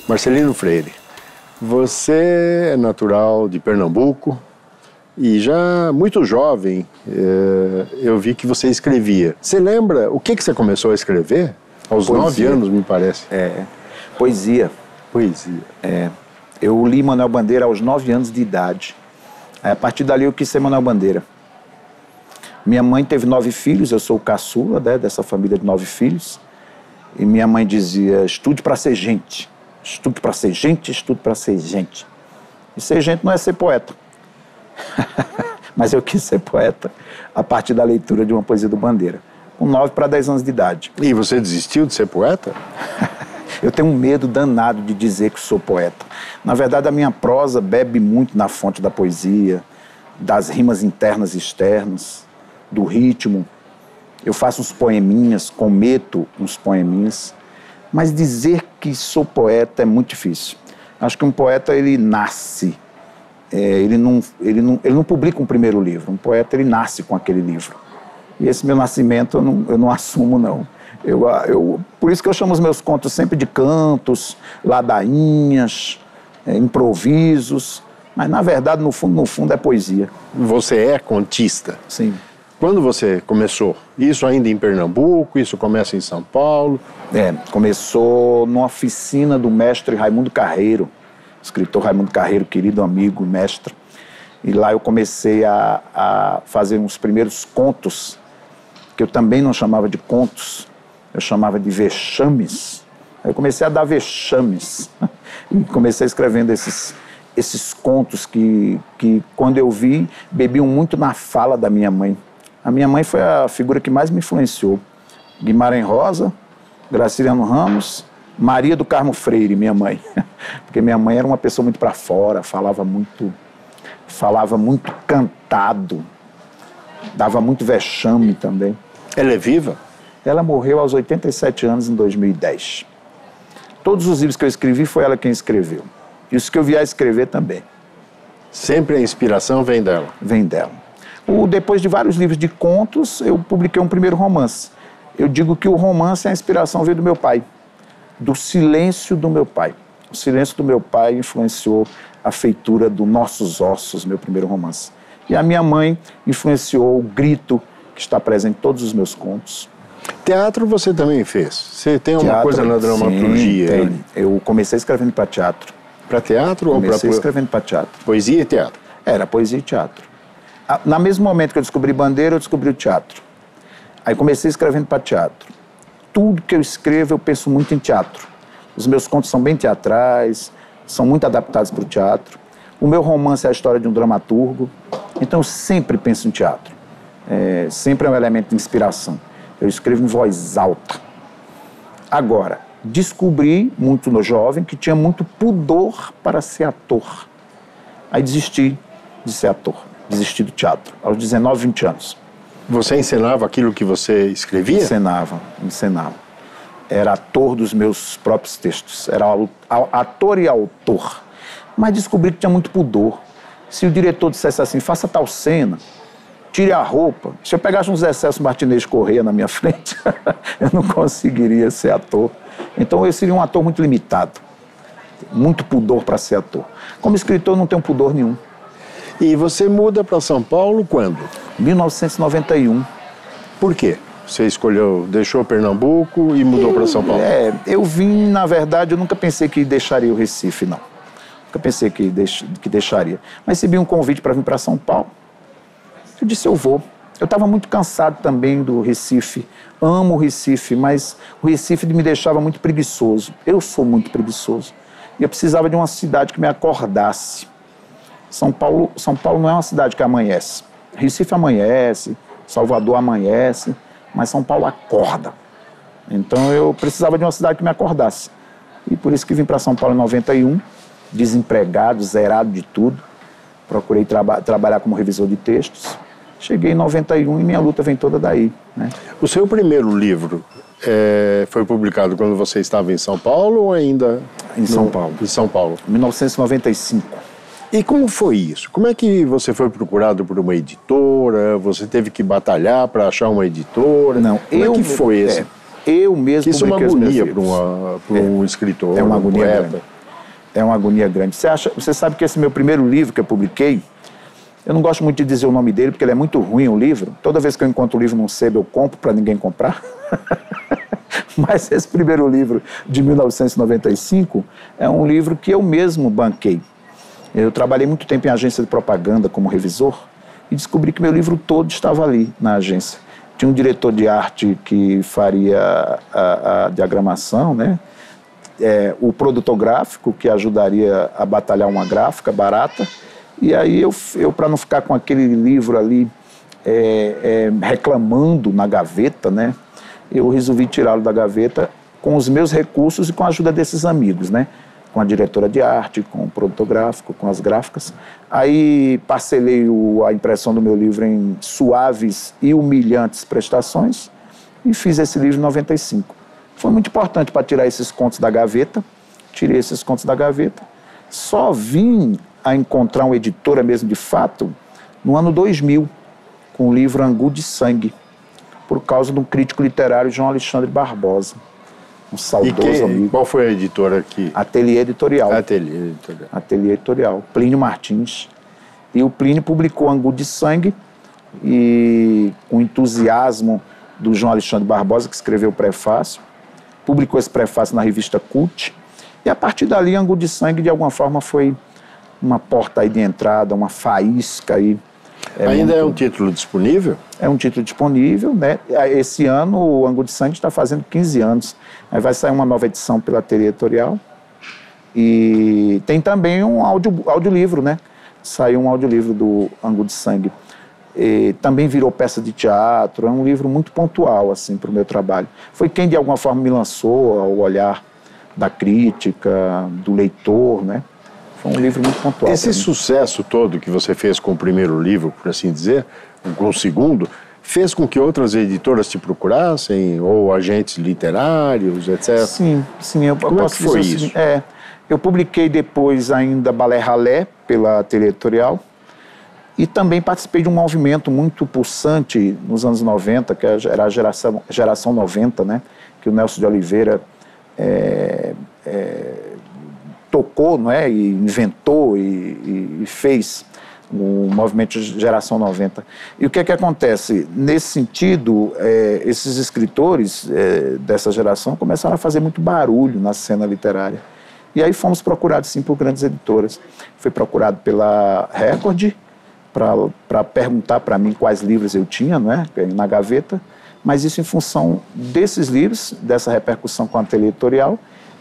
Marcelino Freire, você é natural de Pernambuco e já muito jovem eu vi que você escrevia. Você lembra o que você começou a escrever? Aos 9 anos, me parece. Poesia. Poesia. Eu li Manuel Bandeira aos 9 anos de idade. A partir dali eu quis ser Manuel Bandeira. Minha mãe teve 9 filhos, eu sou o caçula, né, dessa família de 9 filhos. E minha mãe dizia, estude para ser gente. Estude para ser gente, estude para ser gente. E ser gente não é ser poeta. Mas eu quis ser poeta a partir da leitura de uma poesia do Bandeira, com 9 para 10 anos de idade. E você desistiu de ser poeta? Eu tenho um medo danado de dizer que sou poeta. Na verdade, a minha prosa bebe muito na fonte da poesia, das rimas internas e externas, do ritmo. Eu faço uns poeminhas, cometo uns poeminhas, mas dizer que sou poeta é muito difícil. Acho que um poeta, ele nasce, ele não publica um primeiro livro. Um poeta, ele nasce com aquele livro. E esse meu nascimento eu não assumo, não. Por isso que eu chamo os meus contos sempre de cantos, ladainhas, improvisos, mas na verdade, no fundo é poesia. Você é contista? Sim. Quando você começou? Isso ainda em Pernambuco? Isso começa em São Paulo? Começou numa oficina do mestre Raimundo Carreiro, escritor Raimundo Carreiro, querido amigo, mestre. E lá eu comecei a fazer uns primeiros contos, que eu também não chamava de contos, eu chamava de vexames. Aí eu comecei a dar vexames. E comecei escrevendo esses contos que, quando eu vi, bebiam muito na fala da minha mãe. A minha mãe foi a figura que mais me influenciou. Guimarães Rosa, Graciliano Ramos, Maria do Carmo Freire, minha mãe. Porque minha mãe era uma pessoa muito para fora, falava muito cantado, dava muito vexame também. Ela é viva? Ela morreu aos 87 anos em 2010. Todos os livros que eu escrevi foi ela quem escreveu. E os que eu vier a escrever também. Sempre a inspiração vem dela? Vem dela. Depois de vários livros de contos, eu publiquei um primeiro romance. Eu digo que o romance, a inspiração veio do meu pai, do silêncio do meu pai. O silêncio do meu pai influenciou a feitura do Nossos Ossos, meu primeiro romance. E a minha mãe influenciou o grito que está presente em todos os meus contos. Teatro você também fez? Você tem uma coisa na dramaturgia? Sim, eu comecei escrevendo para teatro. Para teatro ou para... Comecei escrevendo para teatro. Poesia e teatro? Era poesia e teatro. No mesmo momento que eu descobri Bandeira, eu descobri o teatro. Aí comecei escrevendo para teatro. Tudo que eu escrevo, eu penso muito em teatro. Os meus contos são bem teatrais, são muito adaptados para o teatro. O meu romance é a história de um dramaturgo. Então eu sempre penso em teatro. Sempre é um elemento de inspiração. Eu escrevo em voz alta. Agora, descobri, muito no jovem, que tinha muito pudor para ser ator. Aí desisti de ser ator. Desisti do teatro, aos 19, 20 anos. Você encenava aquilo que você escrevia? Encenava. Era ator dos meus próprios textos. Era ator e autor. Mas descobri que tinha muito pudor. Se o diretor dissesse assim, faça tal cena, tire a roupa. Se eu pegasse um Zé Celso Martinez Corrêa na minha frente, eu não conseguiria ser ator. Então eu seria um ator muito limitado. Muito pudor para ser ator. Como escritor, eu não tenho pudor nenhum. E você muda para São Paulo quando? 1991. Por quê? Você deixou Pernambuco e mudou para São Paulo? Eu vim, na verdade, eu nunca pensei que deixaria o Recife, não. Nunca pensei que deixaria. Mas recebi um convite para vir para São Paulo. Eu disse, eu vou. Eu estava muito cansado também do Recife. Amo o Recife, mas o Recife me deixava muito preguiçoso. Eu sou muito preguiçoso. E eu precisava de uma cidade que me acordasse. São Paulo não é uma cidade que amanhece. Recife amanhece, Salvador amanhece, mas São Paulo acorda. Então eu precisava de uma cidade que me acordasse. E por isso que vim para São Paulo em 91, desempregado, zerado de tudo. Procurei trabalhar como revisor de textos. Cheguei em 91 e minha luta vem toda daí, né? O seu primeiro livro foi publicado quando você estava em São Paulo ou ainda... Em São Paulo. Em São Paulo. 1995. E como foi isso? Como é que você foi procurado por uma editora? Você teve que batalhar para achar uma editora? Não, como é que foi esse? Eu mesmo Isso é uma agonia para um É escritor, uma um agonia poeta. grande. É uma agonia grande. Você sabe que esse meu primeiro livro que eu publiquei, eu não gosto muito de dizer o nome dele, porque ele é muito ruim, o livro. Toda vez que eu encontro o livro num sebo, eu compro para ninguém comprar. Mas esse primeiro livro, de 1995, é um livro que eu mesmo banquei. Eu trabalhei muito tempo em agência de propaganda como revisor e descobri que meu livro todo estava ali na agência. Tinha um diretor de arte que faria a diagramação, né? O produtor gráfico, que ajudaria a batalhar uma gráfica barata. E aí eu para não ficar com aquele livro ali reclamando na gaveta, né? Eu resolvi tirá-lo da gaveta com os meus recursos e com a ajuda desses amigos, né? Com a diretora de arte, com o produtor gráfico, com as gráficas. Aí parcelei a impressão do meu livro em suaves e humilhantes prestações e fiz esse livro em 95. Foi muito importante para tirar esses contos da gaveta. Tirei esses contos da gaveta. Só vim a encontrar uma editora mesmo de fato no ano 2000, com o livro Angu de Sangue, por causa de um crítico literário, João Alexandre Barbosa. Um saudoso amigo. Qual foi a editora aqui? Ateliê Editorial. Ateliê Editorial. Plínio Martins. E o Plínio publicou Angu de Sangue e, com entusiasmo do João Alexandre Barbosa, que escreveu o prefácio, publicou esse prefácio na revista Cult. E, a partir dali, Angu de Sangue, de alguma forma, foi uma porta aí de entrada, uma faísca aí. Ainda é um título disponível? É um título disponível, né? Esse ano o Angu de Sangue está fazendo 15 anos. Aí vai sair uma nova edição pela Ateliê Editorial. E tem também um audiolivro, né? Saiu um audiolivro do Angu de Sangue. E também virou peça de teatro. É um livro muito pontual, assim, para o meu trabalho. Foi quem, de alguma forma, me lançou ao olhar da crítica, do leitor, né? Foi um livro muito pontual. Esse sucesso todo que você fez com o primeiro livro, por assim dizer, com o segundo, fez com que outras editoras te procurassem, ou agentes literários, etc? Sim. Como é que foi isso? Eu publiquei depois ainda Balé Ralé, pela Ateliê Editorial, e também participei de um movimento muito pulsante nos anos 90, que era a geração 90, né? Que o Nelson de Oliveira tocou, não é? E inventou e fez o movimento de Geração 90. E o que é que acontece? Nesse sentido, esses escritores dessa geração começaram a fazer muito barulho na cena literária. E aí fomos procurados, sim, por grandes editoras. Fui procurado pela Record para perguntar para mim quais livros eu tinha, não é? Na gaveta, mas isso em função desses livros, dessa repercussão com a Ateliê Editorial,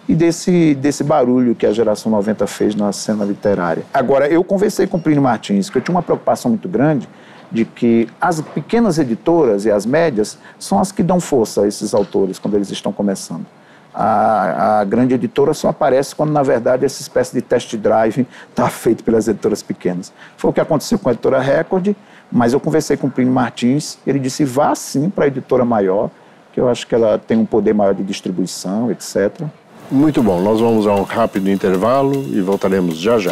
e desse barulho que a Geração 90 fez na cena literária. Agora, eu conversei com o Plínio Martins, que eu tinha uma preocupação muito grande de que as pequenas editoras e as médias são as que dão força a esses autores quando eles estão começando. A grande editora só aparece quando, na verdade, essa espécie de test drive está feito pelas editoras pequenas. Foi o que aconteceu com a editora Record, mas eu conversei com o Plínio Martins, ele disse, vá sim para a editora maior, que eu acho que ela tem um poder maior de distribuição, etc. Muito bom, nós vamos a um rápido intervalo e voltaremos já já.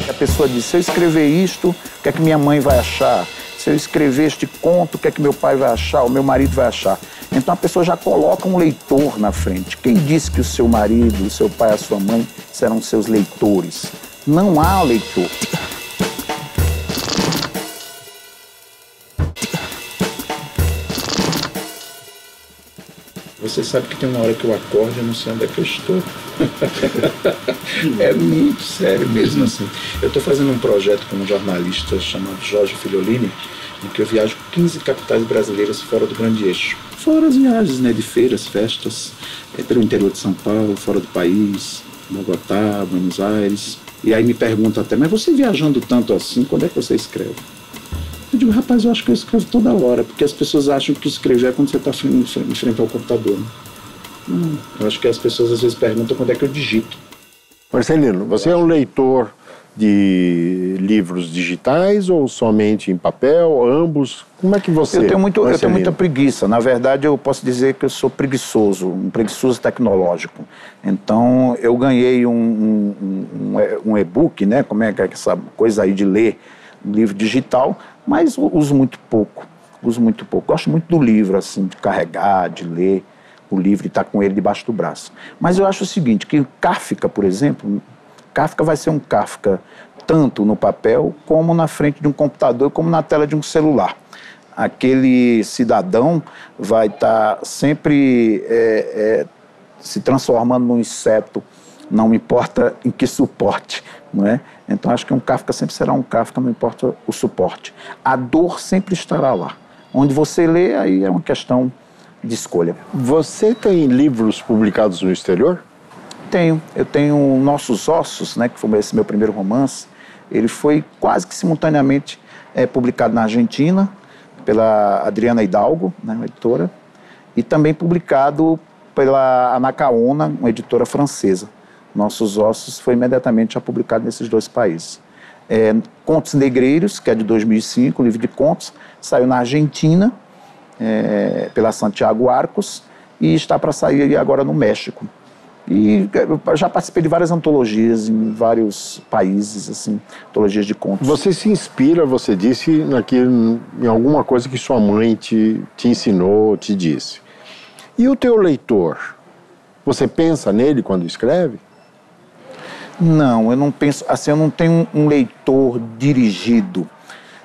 A pessoa diz, se eu escrever isto, o que é que minha mãe vai achar? Se eu escrever este conto, o que é que meu pai vai achar, o meu marido vai achar? Então a pessoa já coloca um leitor na frente. Quem disse que o seu marido, o seu pai, a sua mãe serão seus leitores? Não há leitor. Você sabe que tem uma hora que eu acordo e eu não sei onde é que eu estou. É muito sério mesmo assim. Eu estou fazendo um projeto com um jornalista chamado Jorge Filiolini, em que eu viajo 15 capitais brasileiras fora do Grande Eixo. Fora as viagens, né, de feiras, festas, pelo interior de São Paulo, fora do país, Bogotá, Buenos Aires. E aí me pergunta até, mas você viajando tanto assim, quando é que você escreve? Eu digo, rapaz, eu acho que eu escrevo toda hora, porque as pessoas acham que escrever é quando você está em frente ao computador. Eu acho que as pessoas às vezes perguntam quando é que eu digito. Marcelino, você é um leitor de livros digitais ou somente em papel, ambos? Como é que você... Eu tenho muita preguiça. Na verdade, eu posso dizer que eu sou preguiçoso, um preguiçoso tecnológico. Então, eu ganhei um e-book, né? Como é que é essa coisa aí de ler um livro digital, mas uso muito pouco. Gosto muito do livro, assim, de carregar, de ler o livro e estar com ele debaixo do braço. Mas eu acho o seguinte, que o Kafka, por exemplo, Kafka vai ser um Kafka tanto no papel, como na frente de um computador, como na tela de um celular. Aquele cidadão vai estar sempre se transformando num inseto, não importa em que suporte, não é? Então, acho que um Kafka sempre será um Kafka, não importa o suporte. A dor sempre estará lá. Onde você lê, aí é uma questão de escolha. Você tem livros publicados no exterior? Eu tenho Nossos Ossos, né, que foi esse meu primeiro romance. Ele foi quase que simultaneamente publicado na Argentina, pela Adriana Hidalgo, né, uma editora, e também publicado pela Anacaona, uma editora francesa. Nossos Ossos foi imediatamente já publicado nesses dois países. Contos Negreiros, que é de 2005, um livro de contos, saiu na Argentina, pela Santiago Arcos, e está para sair agora no México. E já participei de várias antologias em vários países, assim, antologias de contos. Você se inspira, você disse, em alguma coisa que sua mãe te ensinou, te disse. E o teu leitor? Você pensa nele quando escreve? Não, eu não penso, assim, eu não tenho um leitor dirigido,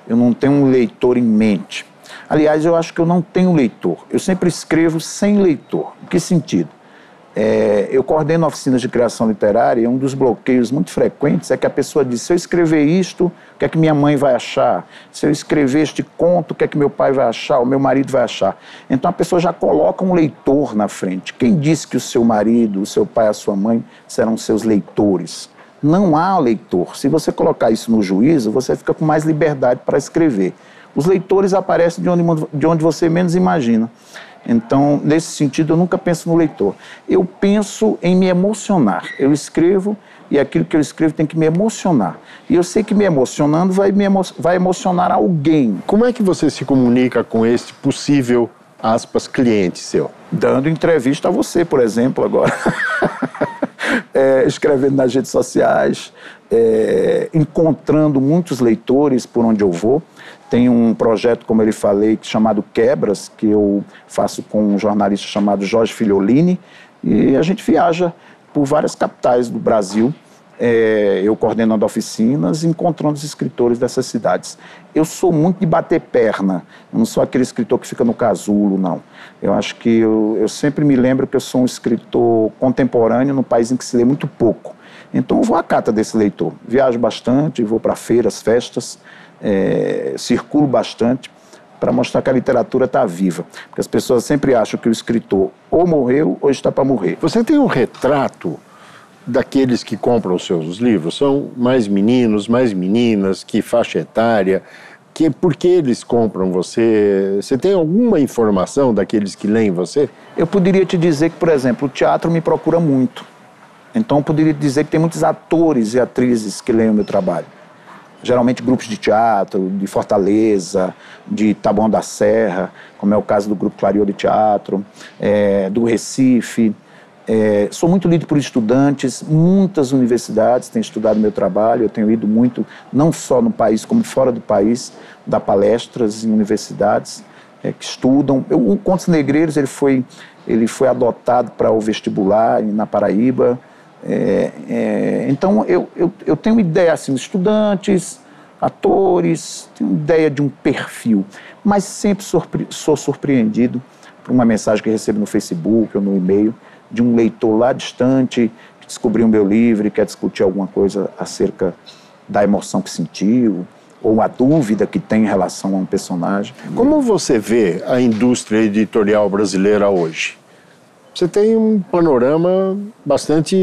eu não tenho um leitor em mente. Aliás, eu acho que eu não tenho leitor, eu sempre escrevo sem leitor. Em que sentido? Eu coordeno oficinas de criação literária e um dos bloqueios muito frequentes é que a pessoa diz, se eu escrever isto, o que é que minha mãe vai achar? Se eu escrever este conto, o que é que meu pai vai achar? O meu marido vai achar? Então a pessoa já coloca um leitor na frente. Quem disse que o seu marido, o seu pai, a sua mãe serão seus leitores? Não há leitor. Se você colocar isso no juízo, você fica com mais liberdade para escrever. Os leitores aparecem de onde você menos imagina. Então, nesse sentido, eu nunca penso no leitor. Eu penso em me emocionar. Eu escrevo e aquilo que eu escrevo tem que me emocionar. E eu sei que me emocionando vai emocionar alguém. Como é que você se comunica com esse possível, aspas, cliente seu? Dando entrevista a você, por exemplo, agora. Escrevendo nas redes sociais, encontrando muitos leitores por onde eu vou. Tem um projeto, como eu falei, chamado Quebras, que eu faço com um jornalista chamado Jorge Filiolini, e a gente viaja por várias capitais do Brasil, eu coordenando oficinas, encontrando os escritores dessas cidades. Eu sou muito de bater perna, eu não sou aquele escritor que fica no casulo, não. Eu acho que eu sempre me lembro que eu sou um escritor contemporâneo num país em que se lê muito pouco. Então eu vou à cata desse leitor, viajo bastante, vou para feiras, festas, circulo bastante para mostrar que a literatura está viva. Porque as pessoas sempre acham que o escritor ou morreu ou está para morrer. Você tem um retrato daqueles que compram os seus livros? São mais meninos, mais meninas, que faixa etária? Por que eles compram você? Você tem alguma informação daqueles que leem você? Eu poderia te dizer que, por exemplo, o teatro me procura muito. Então eu poderia dizer que tem muitos atores e atrizes que leem o meu trabalho. Geralmente grupos de teatro, de Fortaleza, de Taboão da Serra, como é o caso do Grupo Clariô de Teatro, do Recife. Sou muito lido por estudantes, muitas universidades têm estudado meu trabalho, eu tenho ido muito, não só no país, como fora do país, dar palestras em universidades que estudam. O Contos Negreiros ele foi adotado para o vestibular na Paraíba. Então, eu tenho ideia, assim, estudantes, atores, tenho ideia de um perfil, mas sempre sou surpreendido por uma mensagem que recebo no Facebook ou no e-mail de um leitor lá distante que descobriu o meu livro e quer discutir alguma coisa acerca da emoção que sentiu ou a dúvida que tem em relação a um personagem. Como você vê a indústria editorial brasileira hoje? Você tem um panorama bastante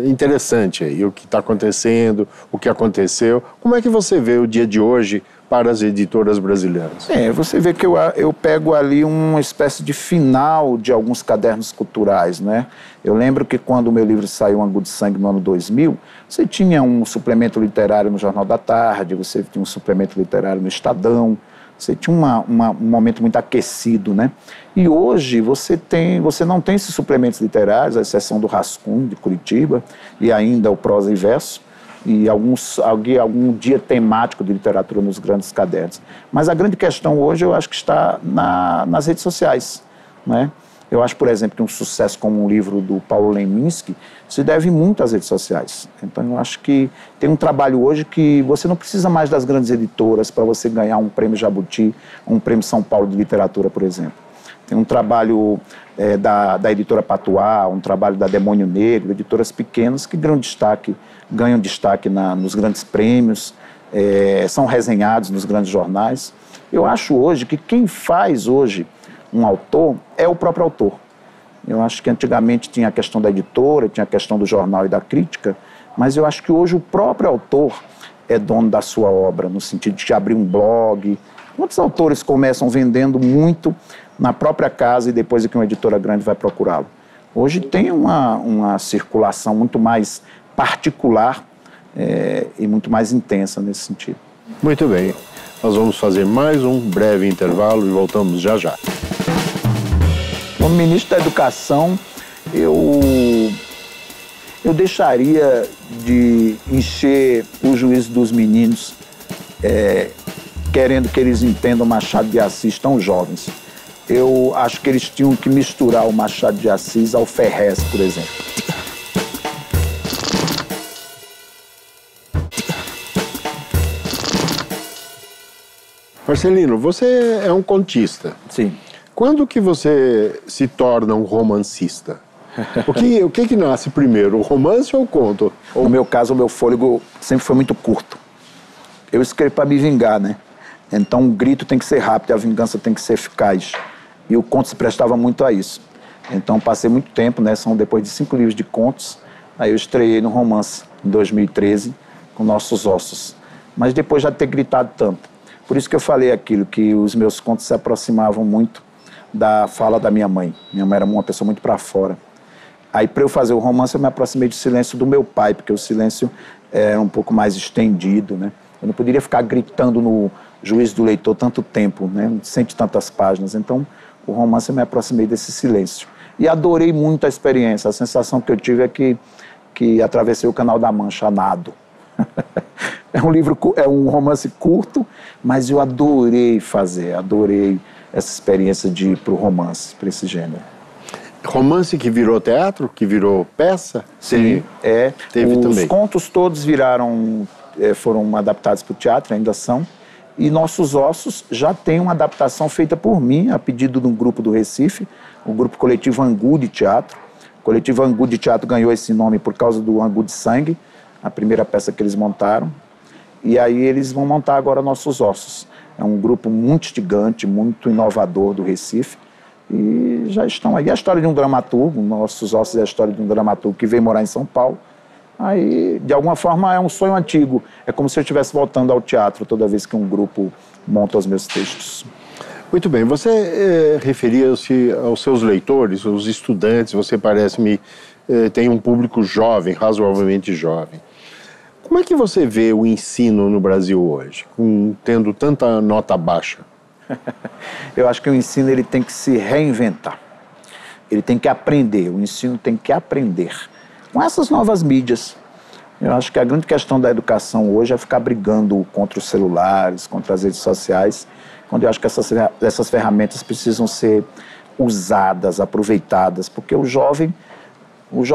interessante aí, o que está acontecendo, o que aconteceu. Como é que você vê o dia de hoje para as editoras brasileiras? Você vê que eu pego ali uma espécie de final de alguns cadernos culturais, né? Eu lembro que quando o meu livro saiu, Angu de Sangue, no ano 2000, você tinha um suplemento literário no Jornal da Tarde, você tinha um suplemento literário no Estadão, você tinha um momento muito aquecido, né? E hoje você não tem esses suplementos literários, à exceção do Rascunho, de Curitiba, e ainda o Prosa e Verso, e algum dia temático de literatura nos grandes cadernos. Mas a grande questão hoje eu acho que está nas redes sociais, né? Eu acho, por exemplo, que um sucesso como um livro do Paulo Leminski se deve muito às redes sociais. Então, eu acho que tem um trabalho hoje que você não precisa mais das grandes editoras para você ganhar um prêmio Jabuti, um prêmio São Paulo de literatura, por exemplo. Tem um trabalho da editora Patuá, um trabalho da Demônio Negro, editoras pequenas que ganham destaque nos grandes prêmios, são resenhados nos grandes jornais. Eu acho hoje que quem faz hoje um autor é o próprio autor. Eu acho que antigamente tinha a questão da editora, tinha a questão do jornal e da crítica, mas eu acho que hoje o próprio autor é dono da sua obra, no sentido de abrir um blog. Muitos autores começam vendendo muito na própria casa e depois é que uma editora grande vai procurá-lo. Hoje tem uma circulação muito mais particular e muito mais intensa nesse sentido. Muito bem. Nós vamos fazer mais um breve intervalo e voltamos já já. Como ministro da Educação, eu deixaria de encher o juízo dos meninos querendo que eles entendam Machado de Assis tão jovens. Eu acho que eles tinham que misturar o Machado de Assis ao Ferrez, por exemplo. Marcelino, você é um contista. Sim. Quando que você se torna um romancista? O que nasce primeiro, o romance ou o conto? No meu caso, o meu fôlego sempre foi muito curto. Eu escrevo para me vingar, né? Então, o grito tem que ser rápido, a vingança tem que ser eficaz. E o conto se prestava muito a isso. Então, passei muito tempo, né? São depois de 5 livros de contos. Aí eu estreiei no romance, em 2013, com Nossos Ossos. Mas depois já de ter gritado tanto. Por isso que eu falei aquilo, que os meus contos se aproximavam muito da fala da minha mãe. Minha mãe era uma pessoa muito para fora. Aí, para eu fazer o romance, eu me aproximei do silêncio do meu pai, porque o silêncio era um pouco mais estendido, né? Eu não poderia ficar gritando no juízo do leitor tanto tempo, né? 100 e tantas páginas. Então, o romance eu me aproximei desse silêncio. E adorei muito a experiência. A sensação que eu tive é que atravessei o Canal da Mancha a nado. É um romance curto, mas eu adorei essa experiência de ir para o romance, para esse gênero. Romance que virou teatro, que virou peça? Sim, teve também. Os contos todos foram adaptados para o teatro, ainda são. E Nossos Ossos já tem uma adaptação feita por mim, a pedido de um grupo do Recife, o grupo Coletivo Angu de Teatro. O Coletivo Angu de Teatro ganhou esse nome por causa do Angu de Sangue, a primeira peça que eles montaram. E aí eles vão montar agora Nossos Ossos. É um grupo muito instigante, muito inovador do Recife. E já estão aí. É a história de um dramaturgo, Nossos Ossos é a história de um dramaturgo que veio morar em São Paulo. Aí, de alguma forma, é um sonho antigo. É como se eu estivesse voltando ao teatro toda vez que um grupo monta os meus textos. Muito bem. Você referia-se aos seus leitores, aos estudantes. Você parece-me tem um público jovem, razoavelmente jovem. Como é que você vê o ensino no Brasil hoje, tendo tanta nota baixa? Eu acho que o ensino ele tem que se reinventar. Ele tem que aprender, o ensino tem que aprender. Com essas novas mídias. Eu acho que a grande questão da educação hoje é ficar brigando contra os celulares, contra as redes sociais, quando eu acho que essas ferramentas precisam ser usadas, aproveitadas, porque o jovem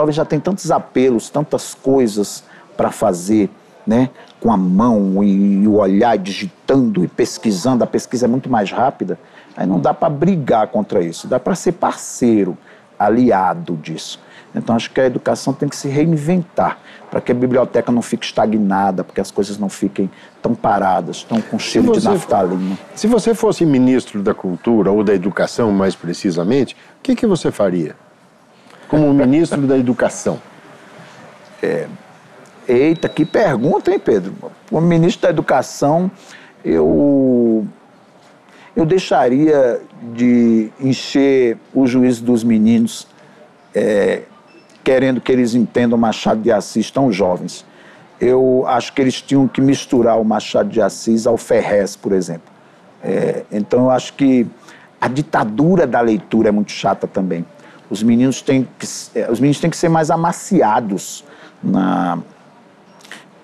já tem tantos apelos, tantas coisas para fazer, né, com a mão e o olhar digitando e pesquisando. A pesquisa é muito mais rápida, aí não dá para brigar contra isso, dá para ser parceiro, aliado disso. Então, acho que a educação tem que se reinventar, para que a biblioteca não fique estagnada, porque as coisas não fiquem tão paradas, tão com cheiro de naftalina. Se você fosse ministro da Cultura, ou da Educação, mais precisamente, o que você faria? como ministro da Educação? Eita, que pergunta, hein, Pedro? Como ministro da Educação, eu deixaria de encher o juízo dos meninos querendo que eles entendam Machado de Assis tão jovens. Eu acho que eles tinham que misturar o Machado de Assis ao Ferrez, por exemplo. Então, eu acho que a ditadura da leitura é muito chata também. Os meninos têm que ser mais amaciados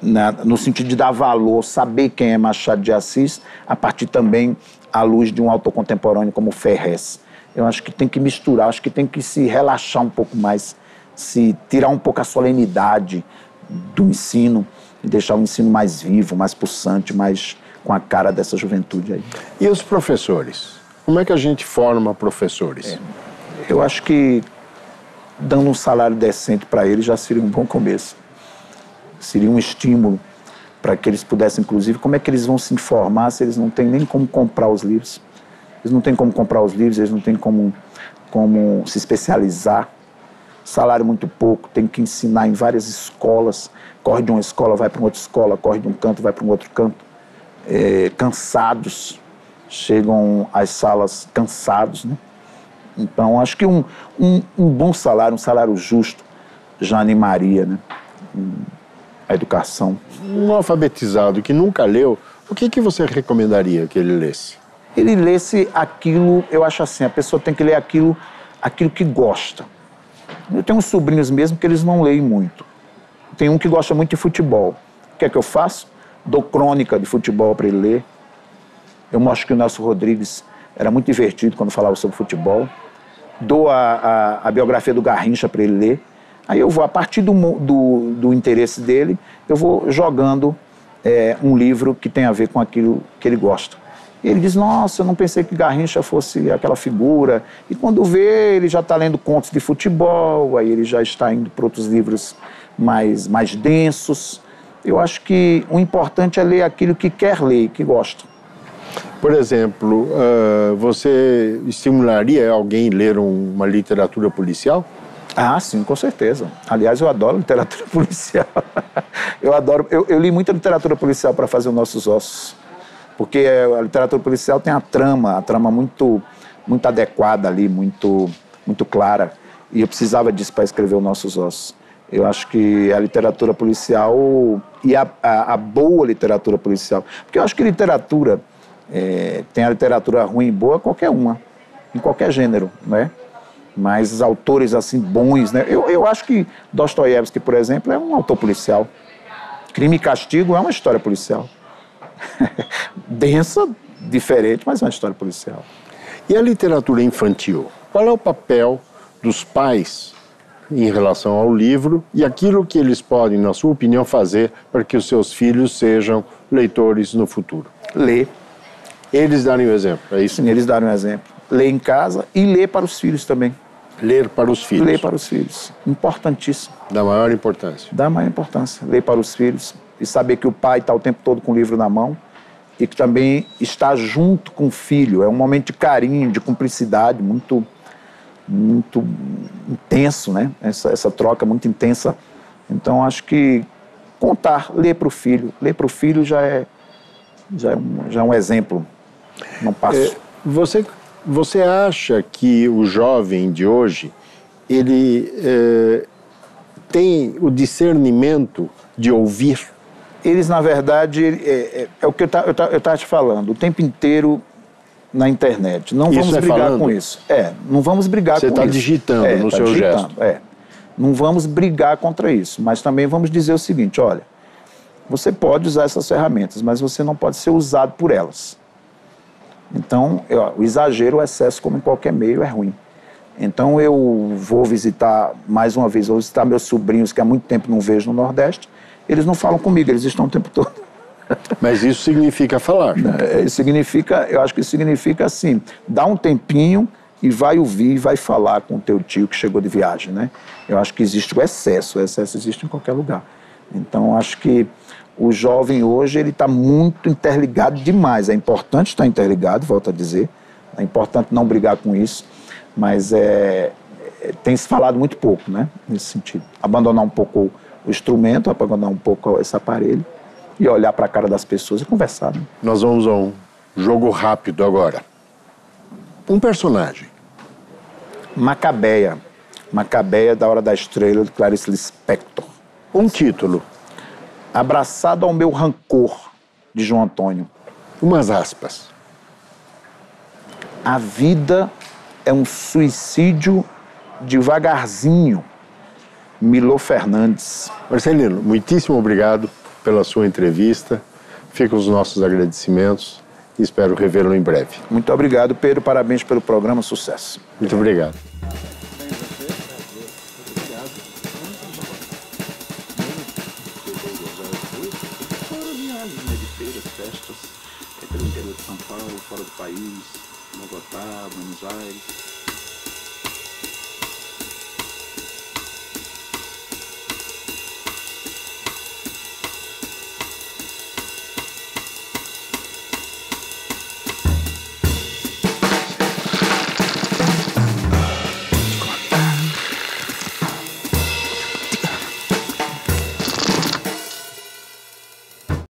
no sentido de dar valor, saber quem é Machado de Assis, a partir também à luz de um autor contemporâneo como Ferrez. Eu acho que tem que misturar, acho que tem que se relaxar um pouco mais, se tirar um pouco a solenidade do ensino e deixar o ensino mais vivo, mais pulsante, mais com a cara dessa juventude aí. E os professores? Como é que a gente forma professores? Eu acho que dando um salário decente para eles já seria um bom começo. Seria um estímulo para que eles pudessem, inclusive, como é que eles vão se informar se eles não têm nem como comprar os livros? Eles não têm como comprar os livros, eles não têm como se especializar. Salário muito pouco, tem que ensinar em várias escolas. Corre de uma escola, vai para uma outra escola, corre de um canto, vai para um outro canto. Cansados, chegam às salas cansados, né? Então, acho que um bom salário, um salário justo, já animaria, né? A educação. Um alfabetizado que nunca leu, o que você recomendaria que ele lesse? Ele lesse aquilo, eu acho assim, a pessoa tem que ler aquilo que gosta. Eu tenho uns sobrinhos mesmo que eles não leem muito. Tem um que gosta muito de futebol. O que é que eu faço? Dou crônica de futebol para ele ler. Eu mostro que o Nelson Rodrigues era muito divertido quando falava sobre futebol. Dou a biografia do Garrincha para ele ler. Aí eu vou, a partir do interesse dele, eu vou jogando um livro que tem a ver com aquilo que ele gosta. E ele diz, nossa, eu não pensei que Garrincha fosse aquela figura. E quando vê, ele já está lendo contos de futebol, aí ele já está indo para outros livros mais densos. Eu acho que o importante é ler aquilo que quer ler, que gosta. Por exemplo, você estimularia alguém a ler uma literatura policial? Ah, sim, com certeza. Aliás, eu adoro literatura policial. Eu li muita literatura policial para fazer os Nossos Ossos. Porque a literatura policial tem a trama muito adequada ali, muito clara. E eu precisava disso para escrever os Nossos Ossos. Eu acho que a literatura policial e a boa literatura policial. Porque eu acho que literatura, tem a literatura ruim e boa, qualquer uma, em qualquer gênero, né? Mas autores assim bons, né? Eu acho que Dostoiévski, por exemplo, é um autor policial. Crime e Castigo é uma história policial. Densa, diferente, mas é uma história policial. E a literatura infantil? Qual é o papel dos pais em relação ao livro e aquilo que eles podem, na sua opinião, fazer para que os seus filhos sejam leitores no futuro? Ler. Eles darem o exemplo, é isso? Sim, eles darem o exemplo. Ler em casa e ler para os filhos também. Ler para os filhos. Ler para os filhos. Importantíssimo. Da maior importância. Da maior importância. Ler para os filhos e saber que o pai está o tempo todo com o livro na mão e que também está junto com o filho. É um momento de carinho, de cumplicidade muito intenso, né? Essa troca muito intensa. Então, acho que ler para o filho já é um exemplo. Não passo. Você acha que o jovem de hoje, ele tem o discernimento de ouvir? Eles, na verdade, é o que eu estava te falando, o tempo inteiro na internet. Não vamos brigar com isso. Não vamos brigar com isso. Você está digitando no seu gesto. Não vamos brigar contra isso, mas também vamos dizer o seguinte, olha, você pode usar essas ferramentas, mas você não pode ser usado por elas. Então, o exagero, o excesso, como em qualquer meio, é ruim. Então, eu vou visitar, mais uma vez, meus sobrinhos, que há muito tempo não vejo no Nordeste, eles não falam comigo, eles estão o tempo todo. Mas isso significa falar. Eu acho que significa assim, dá um tempinho e vai ouvir, vai falar com o teu tio que chegou de viagem, né? Eu acho que existe o excesso existe em qualquer lugar. Então, acho que o jovem hoje, ele está muito interligado demais. É importante estar interligado, volto a dizer. É importante não brigar com isso, mas tem se falado muito pouco, né? Nesse sentido. Abandonar um pouco o instrumento, abandonar um pouco esse aparelho e olhar para a cara das pessoas e conversar. Né? Nós vamos a um jogo rápido agora. Um personagem. Macabeia. Macabeia da Hora da Estrela, de Clarice Lispector. Um título. Abraçado ao meu rancor, de João Antônio. Umas aspas. A vida é um suicídio devagarzinho. Milô Fernandes. Marcelino, muitíssimo obrigado pela sua entrevista. Ficam os nossos agradecimentos e espero revê-lo em breve. Muito obrigado, Pedro. Parabéns pelo programa. Sucesso. Muito obrigado. Festas, pelo interior de São Paulo, fora do país, Bogotá, Buenos Aires.